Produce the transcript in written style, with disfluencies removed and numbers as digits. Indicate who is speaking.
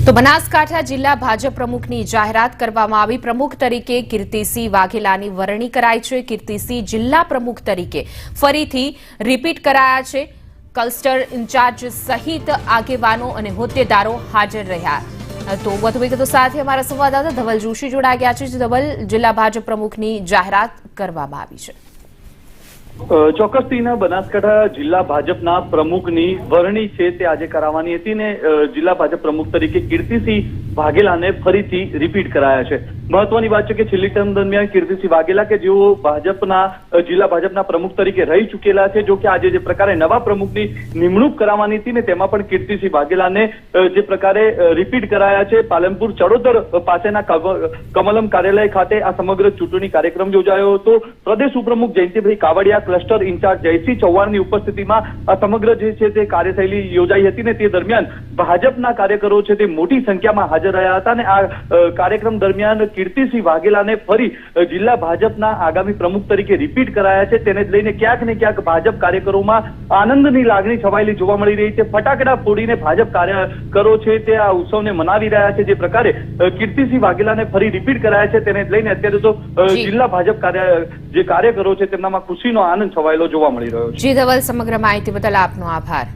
Speaker 1: તો બનાસકાંઠા જિલ્લા ભાજપ પ્રમુખની જાહેરાત કરવામાં આવી। પ્રમુખ તરીકે કીર્તિસિંહ વાઘેલાની વરણી કરાઈ છે। કીર્તિસિંહ જિલ્લા પ્રમુખ તરીકે ફરીથી રિપીટ કરાયા છે। ક્લસ્ટર ઇન્ચાર્જ સહિત આગેવાનો અને હોદ્દેદારો હાજર રહ્યા। તો વધુ વિગતો સાથે અમારા સંવાદદાતા ધવલ જોશી જોડાઈ ગયા છે। ધવલ, જિલ્લા ભાજપ પ્રમુખની જાહેરાત કરવામાં આવી છે।
Speaker 2: ચોક્કસથી બનાસકાંઠા જિલ્લા ભાજપના પ્રમુખની વરણી છે તે આજે કરાવવાની હતી ને જિલ્લા ભાજપ પ્રમુખ તરીકે કીર્તિસિંહ વાઘેલાને ફરીથી રિપીટ કરાયા છે। મહત્વની વાત છે કે છેલ્લી ટર્મ દરમિયાન કીર્તિસિંહ વાઘેલા કે જેઓ જિલ્લા ભાજપના પ્રમુખ તરીકે રહી ચૂકેલા છે, જો કે આજે જે પ્રકારે નવા પ્રમુખની નિમણૂક કરાવવાની હતી ને તેમાં પણ કીર્તિસિંહ વાઘેલાને જે પ્રકારે રિપીટ કરાયા છે। પાલનપુર ચડોતર પાસેના કમલમ કાર્યાલય ખાતે આ સમગ્ર ચૂંટણી કાર્યક્રમ યોજાયો હતો। પ્રદેશ ઉપપ્રમુખ જયંતિભાઈ કાવડિયા, ક્લસ્ટર ઇન્ચાર્જ જયસિંહ ચૌહાણની ઉપસ્થિતિમાં આ સમગ્ર જે છે તે કાર્યશૈલી યોજાઈ હતી ને તે દરમિયાન ભાજપના કાર્યકરો છે તે મોટી સંખ્યામાં હાજર રહ્યા હતા અને આ કાર્યક્રમ દરમિયાન કીર્તિસિંહ વાઘેલાને ફરી જિલ્લા ભાજપના આગામી પ્રમુખ તરીકે રિપીટ કરાયા છે। તેને જ લઈને ક્યાંક ને ક્યાંક ભાજપ કાર્યકરોમાં આનંદની લાગણી છવાયેલી જોવા મળી રહી છે। ફટાકડા ફોડીને ભાજપ કાર્યકરો છે તે આ ઉત્સવને મનાવી રહ્યા છે। જે પ્રકારે કીર્તિસિંહ વાઘેલાને ફરી રિપીટ કરાયા છે તેને જ લઈને અત્યારે તો જિલ્લા ભાજપ કાર્યકરો છે તેમનામાં ખુશીનો આનંદ છવાયેલો જોવા મળી રહ્યો છે।
Speaker 1: જી ધવલ, સમગ્ર માહિતી બદલ આપનો આભાર।